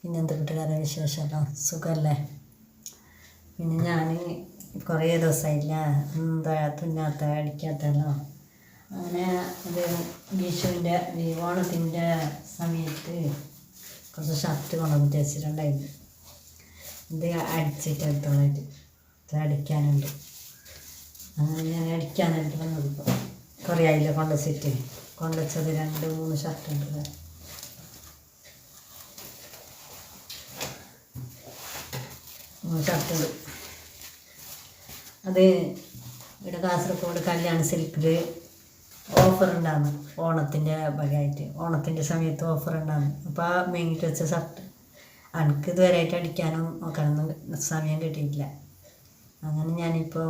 പിന്നെ എന്ത് കൂട്ടുകാരെ വിശേഷമല്ലോ സുഖമല്ലേ? പിന്നെ ഞാൻ കുറേ ദിവസമായില്ല എന്താ തുന്നാത്ത അടിക്കാത്തല്ലോ. അങ്ങനെ ഇത് വിഷുവിൻ്റെ ഓണത്തിൻ്റെ സമയത്ത് കുറച്ച് ഷർട്ട് കൊണ്ടുവന്ന് വെച്ചിട്ടുണ്ടായിരുന്നു. ഇത് അടിച്ചിട്ടെടുത്തോളായിട്ട് ഇത് അടിക്കാനുണ്ട്. അങ്ങനെ ഞാൻ അടിക്കാനായിട്ട് വന്നതിപ്പോൾ കുറേ ആയില്ല കൊണ്ടുവച്ചത് 2-3 ഷർട്ടുണ്ട്. ഷർട്ടുണ്ട്. അത് ഇവിടെ കാസർഗോഡ് കല്യാൺ സിൽക്കിൽ ഓഫർ ഉണ്ടാകുന്നു. ഓണത്തിൻ്റെ വകയായിട്ട് ഓണത്തിൻ്റെ സമയത്ത് ഓഫർ ഉണ്ടാകുന്നു. അപ്പോൾ ആ മേങ്ങിട്ട് വെച്ച ഷർട്ട് എനിക്ക് ഇതുവരെയായിട്ട് അടിക്കാനും നോക്കാനൊന്നും സമയം കിട്ടിയിട്ടില്ല. അങ്ങനെ ഞാനിപ്പോൾ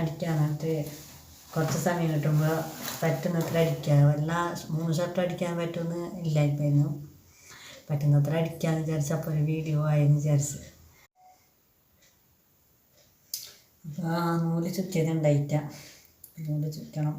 അടിക്കാനായിട്ട് കുറച്ച് സമയം കിട്ടുമ്പോൾ പറ്റുന്നത്ര അടിക്കുക. എല്ലാ 3 ഷർട്ട് അടിക്കാൻ പറ്റുമെന്ന് ഇല്ലായിരുന്നു. പറ്റുന്നത്ര അടിക്കാമെന്ന് വിചാരിച്ചപ്പോൾ ഒരു വീഡിയോ ആയെന്ന് വിചാരിച്ച് അപ്പോൾ ആ നൂല് ചുറ്റിയത് ഉണ്ടായിട്ട നൂല് ചുറ്റണം.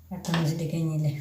പെട്ടെന്ന് ചുറ്റി കഴിഞ്ഞില്ലേ.